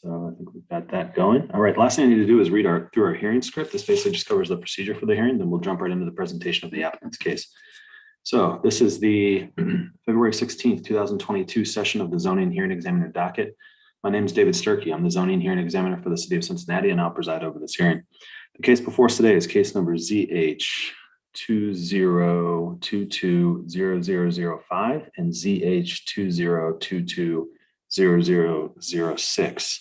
So I think we've got that going. All right, last thing I need to do is read through our hearing script. This basically just covers the procedure for the hearing. Then we'll jump right into the presentation of the applicant's case. So this is the February 16th, 2022 session of the zoning hearing examiner docket. My name is David Sturkey. I'm the zoning hearing examiner for the city of Cincinnati, and I'll preside over this hearing. The case before us today is case number ZH20220005 and ZH20220006.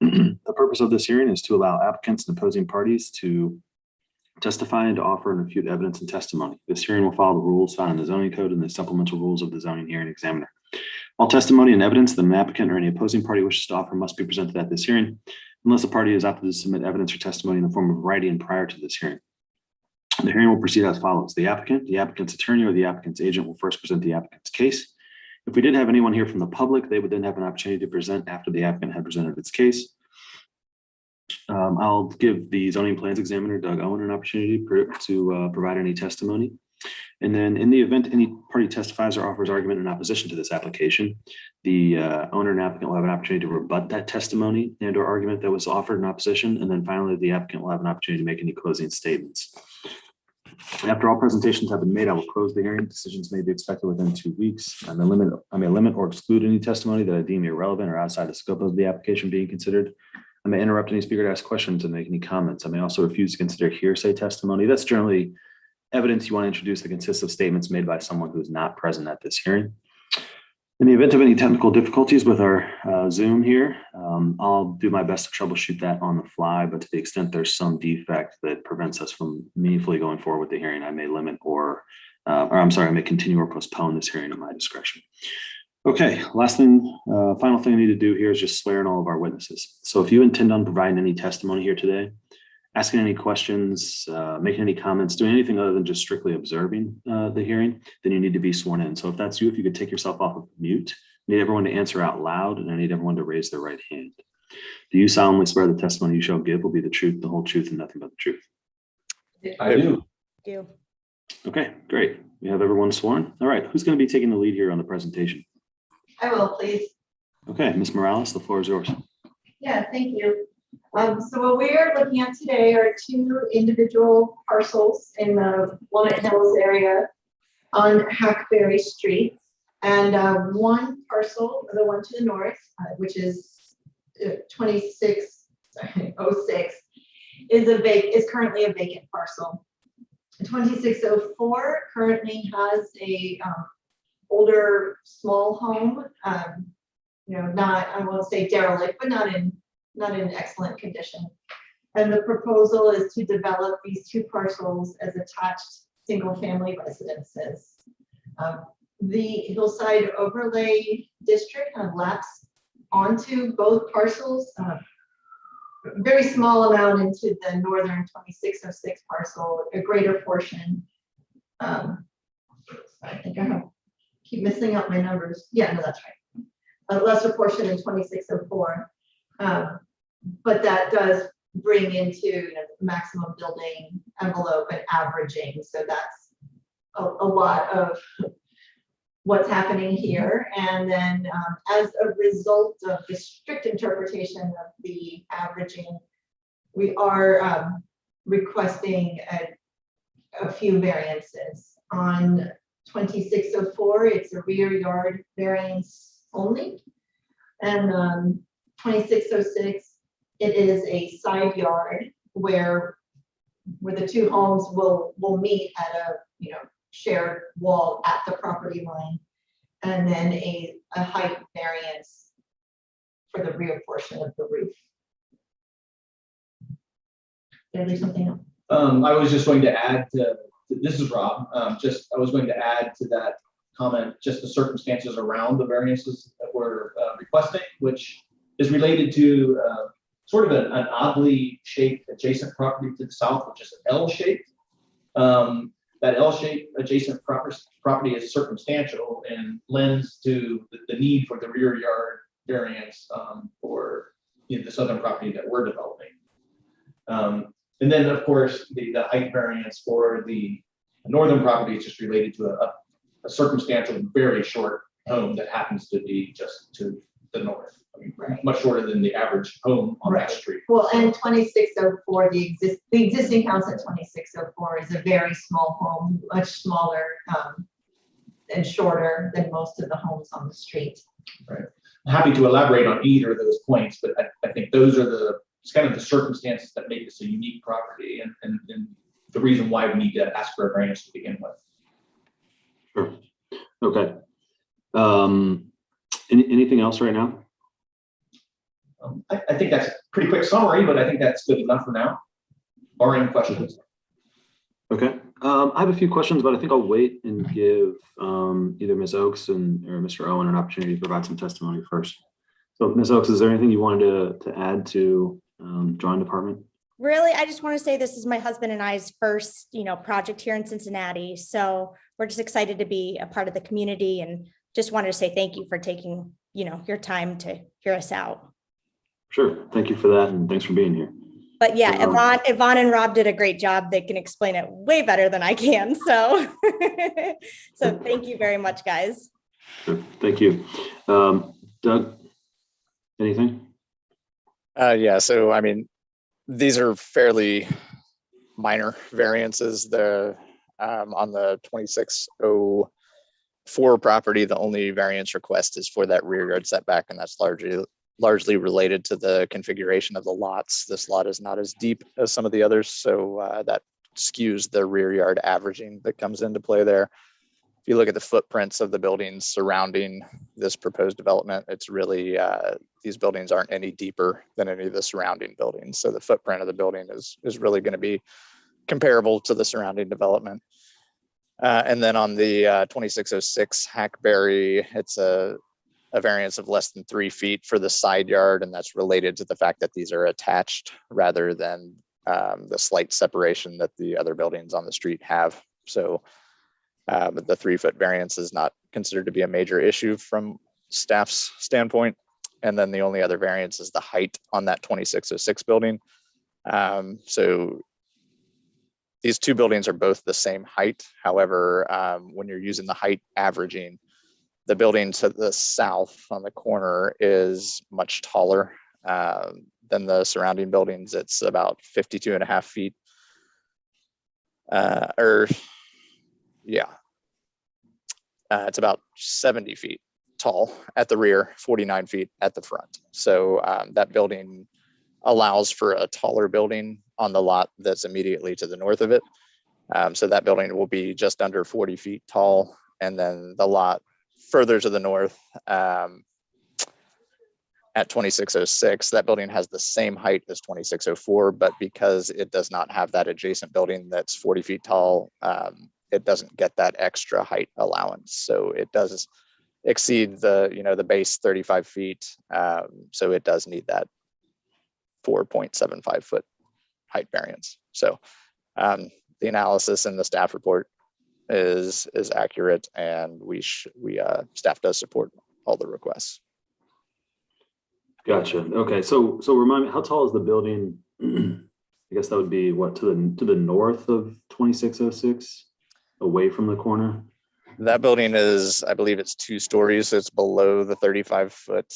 The purpose of this hearing is to allow applicants and opposing parties to testify and to offer and refute evidence and testimony. This hearing will follow the rules found in the zoning code and the supplemental rules of the zoning hearing examiner. All testimony and evidence that an applicant or any opposing party wishes to offer must be presented at this hearing, unless the party is opted to submit evidence or testimony in the form of writing prior to this hearing. The hearing will proceed as follows. The applicant, the applicant's attorney, or the applicant's agent will first present the applicant's case. If we did have anyone here from the public, they would then have an opportunity to present after the applicant had presented its case. I'll give the zoning plans examiner, Doug Owen, an opportunity to provide any testimony. And then in the event any party testifies or offers argument in opposition to this application, the owner and applicant will have an opportunity to rebut that testimony and or argument that was offered in opposition. And then finally, the applicant will have an opportunity to make any closing statements. After all presentations have been made, I will close the hearing. Decisions may be expected within 2 weeks. I may limit or exclude any testimony that I deem irrelevant or outside the scope of the application being considered. I may interrupt any speaker to ask questions and make any comments. I may also refuse to consider hearsay testimony. That's generally evidence you want to introduce that consists of statements made by someone who's not present at this hearing. In the event of any technical difficulties with our Zoom here, I'll do my best to troubleshoot that on the fly, but to the extent there's some defect that prevents us from meaningfully going forward with the hearing, I may limit I may continue or postpone this hearing at my discretion. Okay, final thing I need to do here is just swear in all of our witnesses. So if you intend on providing any testimony here today, asking any questions, making any comments, doing anything other than just strictly observing the hearing, then you need to be sworn in. So if that's you, if you could take yourself off of mute, I need everyone to answer out loud, and I need everyone to raise their right hand. Do you solemnly swear the testimony you shall give will be the truth, the whole truth, and nothing but the truth? I do. Okay, great. We have everyone sworn. All right, who's going to be taking the lead here on the presentation? I will, please. Okay, Ms. Morales, the floor is yours. Yeah, thank you. So what we are looking at today are 2 individual parcels in the Walnut Hills area on Hackberry Street. And one parcel, the one to the north, which is 2606, is currently a vacant parcel. 2604 currently has a older small home, not, I won't say derelict, but not in excellent condition. And the proposal is to develop these 2 parcels as attached single-family residences. The hillside overlay district laps onto both parcels, very small amount into the northern 2606 parcel, a greater portion. I think I keep missing out my numbers. Yeah, no, that's right. A lesser portion in 2604. But that does bring into maximum building envelope and averaging. So that's a lot of what's happening here. And then as a result of the strict interpretation of the averaging, we are requesting a few variances. On 2604, it's a rear yard variance only. And 2606, it is a side yard where the 2 homes will meet at a shared wall at the property line, and then a height variance for the rear portion of the roof. Did I leave something else? I was just going to add to, this is Rob, I was going to add to that comment just the circumstances around the variances that we're requesting, which is related to sort of an oddly shaped adjacent property to the south, which is an L-shaped. That L-shaped adjacent property is circumstantial and lends to the need for the rear yard variance for the southern property that we're developing. And then, of course, the height variance for the northern property is just related to a circumstantial, very short home that happens to be just to the north. I mean, Right. much shorter than the average home on that Right. street. Well, and 2604, the existing house at 2604 is a very small home, much smaller and shorter than most of the homes on the street. Right. I'm happy to elaborate on either of those points, but I think those are it's kind of the circumstances that make this a unique property and the reason why we need to ask for a variance to begin with. Sure. Okay. Anything else right now? I think that's a pretty quick summary, but I think that's good enough for now. Barring questions. Okay. I have a few questions, but I think I'll wait and give either Ms. Oakes or Mr. Owen an opportunity to provide some testimony first. So Ms. Oakes, is there anything you wanted to add to drawing department? Really, I just want to say this is my husband and I's first, project here in Cincinnati. So we're just excited to be a part of the community and just wanted to say thank you for taking, your time to hear us out. Sure. Thank you for that. And thanks for being here. But yeah, Yvonne and Rob did a great job. They can explain it way better than I can. So, so thank you very much, guys. Sure. Thank you. Doug, anything? Yeah, so I mean, these are fairly minor variances. On the 2604 property, the only variance request is for that rear yard setback, and that's largely related to the configuration of the lots. This lot is not as deep as some of the others, so that skews the rear yard averaging that comes into play there. If you look at the footprints of the buildings surrounding this proposed development, it's really, these buildings aren't any deeper than any of the surrounding buildings. So the footprint of the building is really going to be comparable to the surrounding development. And then on the 2606 Hackberry, it's a variance of less than 3 feet for the side yard, and that's related to the fact that these are attached rather than the slight separation that the other buildings on the street have. So but the 3-foot variance is not considered to be a major issue from staff's standpoint. And then the only other variance is the height on that 2606 building. So these two buildings are both the same height. However, when you're using the height averaging, the building to the south on the corner is much taller than the surrounding buildings. It's about 52.5 feet. It's about 70 feet tall at the rear, 49 feet at the front. So that building allows for a taller building on the lot that's immediately to the north of it. So that building will be just under 40 feet tall. And then the lot further to the north at 2606, that building has the same height as 2604, but because it does not have that adjacent building that's 40 feet tall, it doesn't get that extra height allowance. So it does exceed the base 35 feet. So it does need that 4.75 foot height variance. So the analysis in the staff report is accurate, and staff does support all the requests. Gotcha. Okay. So remind me, how tall is the building? I guess that would be what, to the north of 2606, away from the corner? That building is, I believe it's 2 stories. So it's below the 35-foot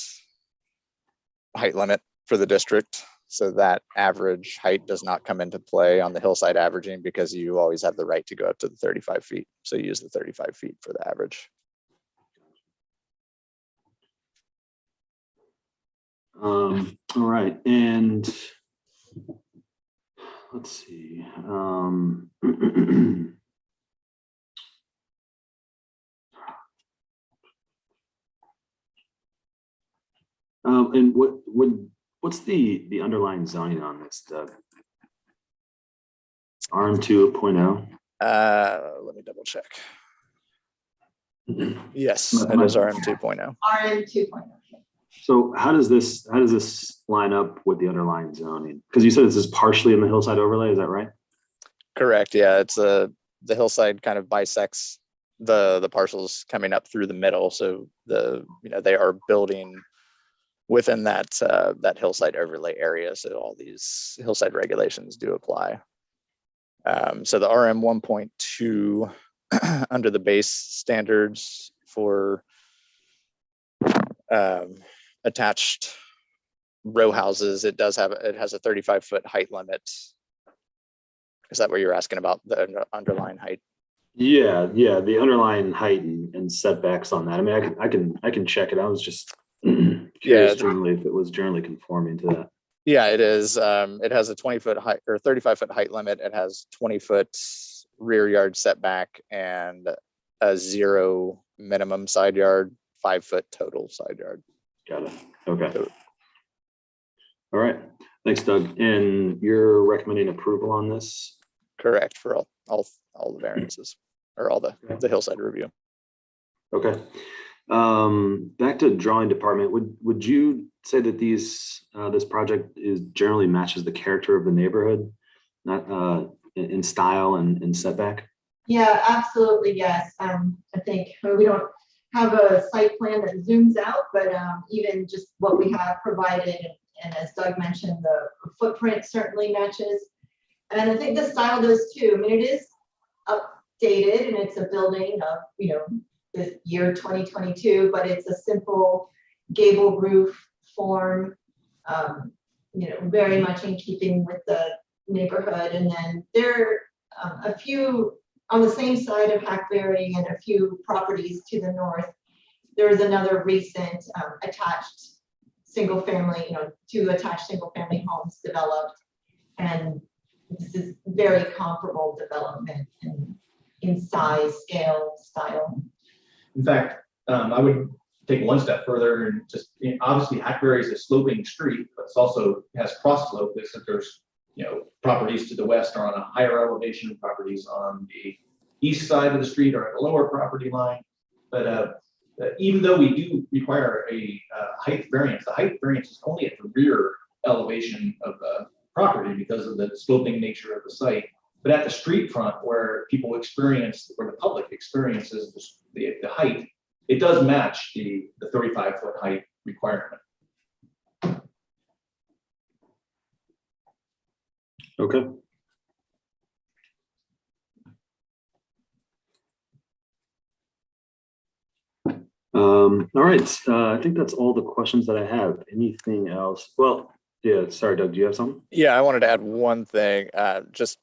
height limit for the district. So that average height does not come into play on the hillside averaging, because you always have the right to go up to the 35 feet. So you use the 35 feet for the average. All right. And let's see. And what's the underlying zoning on this, Doug? RM 2.0? Let me double check. Yes, it is RM 2.0. RM 2.0. So how does this line up with the underlying zoning? Because you said this is partially in the hillside overlay, is that right? Correct. Yeah, it's the hillside kind of bisects the parcels coming up through the middle. So they are building within that hillside overlay area. So all these hillside regulations do apply. So the RM 1.2 under the base standards for attached row houses, it has a 35-foot height limit. Is that what you're asking about, the underlying height? Yeah, the underlying height and setbacks on that. I mean, I can check it. I was just curious generally if it was generally conforming to that. Yeah, it is. It has a 20-foot height or 35-foot height limit. It has 20-foot rear yard setback and a 0 minimum side yard, 5-foot total side yard. Got it. Okay. All right. Thanks, Doug. And you're recommending approval on this? Correct, for all the variances or all the hillside review. Okay. Back to drawing department. Would you say that this project generally matches the character of the neighborhood, not in style and setback? Yeah, absolutely, yes. I think we don't have a site plan that zooms out, but even just what we have provided, and as Doug mentioned, the footprint certainly matches. And I think the style does too. I mean, it is updated and it's a building of, the year 2022, but it's a simple gable roof form, very much in keeping with the neighborhood. And then there are a few on the same side of Hackberry and a few properties to the north. There is another recent attached single family, 2 attached single family homes developed. And this is very comparable development in size, scale, style. In fact, I would take one step further and just, obviously Hackberry is a sloping street, but it's also has cross slope. There's properties to the west are on a higher elevation, properties on the east side of the street are at a lower property line. But even though we do require a height variance, the height variance is only at the rear elevation of the property because of the sloping nature of the site. But at the street front where people experience, where the public experiences the height, it does match the 35-foot height requirement. Okay. All right. I think that's all the questions that I have. Anything else? Well, yeah, sorry, Doug, do you have something? Yeah, I wanted to add one thing, just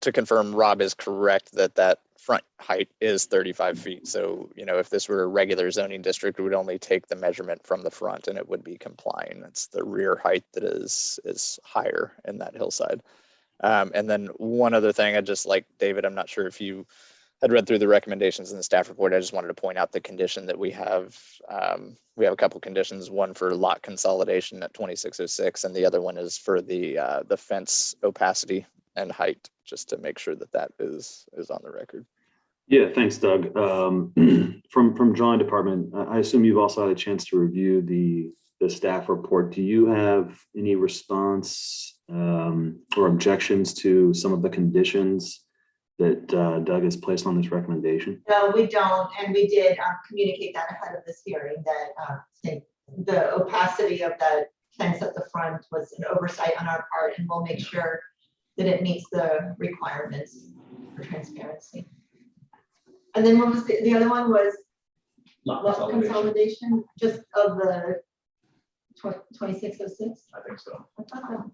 to confirm Rob is correct that front height is 35 feet. So, if this were a regular zoning district, it would only take the measurement from the front and it would be complying. It's the rear height that is higher in that hillside. And then one other thing, David, I'm not sure if you had read through the recommendations in the staff report. I just wanted to point out the condition that we have. We have a couple conditions, one for lot consolidation at 2606, and the other one is for the fence opacity and height, just to make sure that is on the record. Yeah, thanks, Doug. From drawing department, I assume you've also had a chance to review the staff report. Do you have any response or objections to some of the conditions that Doug has placed on this recommendation? No, we don't, and we did communicate that ahead of this hearing, that the opacity of that fence at the front was an oversight on our part, and we'll make sure that it meets the requirements for transparency. And then what was the other one was lot consolidation, just of the 2606? I think so. I thought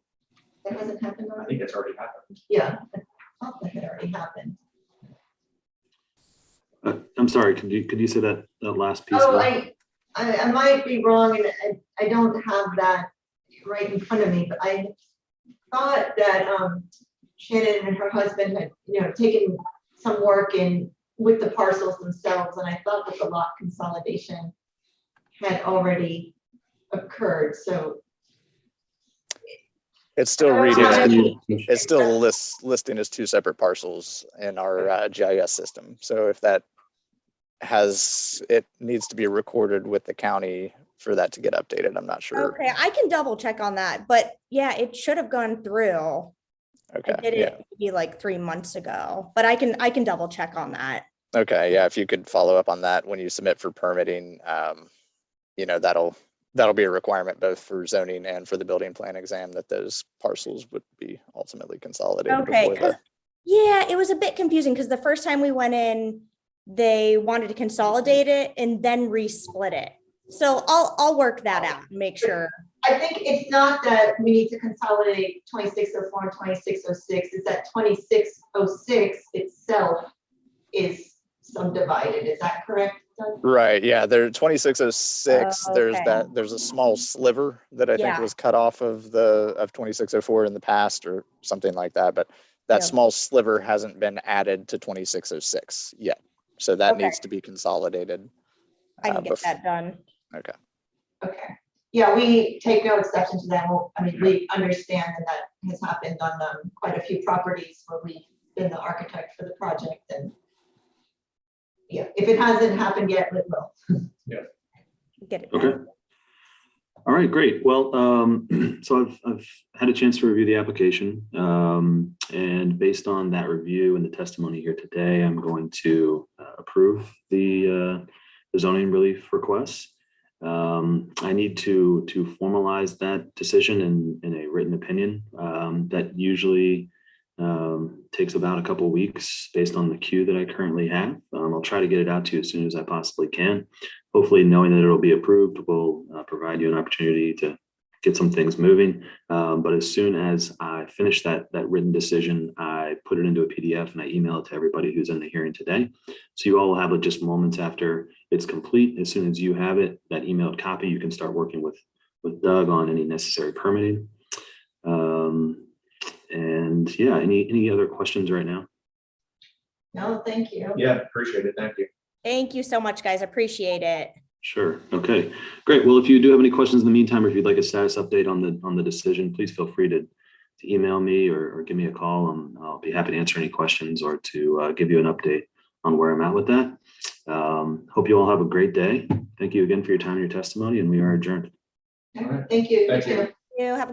that hasn't happened I already. think it's already happened. Yeah, I thought that had already happened. I'm sorry, could you say that last piece? Oh, I might be wrong, and I don't have that right in front of me, but I thought that Shannon and her husband had taken some work in with the parcels themselves, and I thought that the lot consolidation had already occurred. So it's still reading. It's still listing as 2 separate parcels in our GIS system. So if that it needs to be recorded with the county for that to get updated. I'm not sure. Okay, I can double check on that, but yeah, it should have gone through. Okay. I did it maybe like 3 months ago, but I can double check on that. Okay, yeah, if you could follow up on that when you submit for permitting, that'll be a requirement both for zoning and for the building plan exam that those parcels would be ultimately consolidated. Okay, yeah, it was a bit confusing because the first time we went in, they wanted to consolidate it and then resplit it. So I'll work that out and make sure. I think it's not that we need to consolidate 2604 and 2606, it's that 2606 itself is subdivided, is that correct? Doug? Right, yeah, there 2606, Okay. there's a small sliver that I think Yeah. was cut off of 2604 in the past or something like that, but that Yeah. small sliver hasn't been added to 2606 yet. So that Okay. needs to be consolidated. I can get that done. Okay. Okay, yeah, we take no exception to that. Well, I mean, we understand that has happened on quite a few properties where we've been the architect for the project, and yeah, if it hasn't happened yet, it will. Get it Okay. done. All right, great. Well, so I've had a chance to review the application. And based on that review and the testimony here today, I'm going to approve the zoning relief request. I need to formalize that decision in a written opinion. That usually takes about a couple of weeks based on the queue that I currently have. I'll try to get it out to you as soon as I possibly can. Hopefully, knowing that it'll be approved will provide you an opportunity to get some things moving. But as soon as I finish that written decision, I put it into a PDF and I email it to everybody who's in the hearing today. So you all will have it just moments after it's complete. As soon as you have it, that emailed copy, you can start working with Doug on any necessary permitting. And yeah, any other questions right now? No, thank you. Yeah, appreciate it. Thank you. Thank you so much, guys. Appreciate it. Sure. Okay, great. Well, if you do have any questions in the meantime, or if you'd like a status update on the decision, please feel free to email me or give me a call. I'll be happy to answer any questions or to give you an update on where I'm at with that. Hope you all have a great day. Thank you again for your time and your testimony, and we are adjourned. Thank you. Thank you. You have a good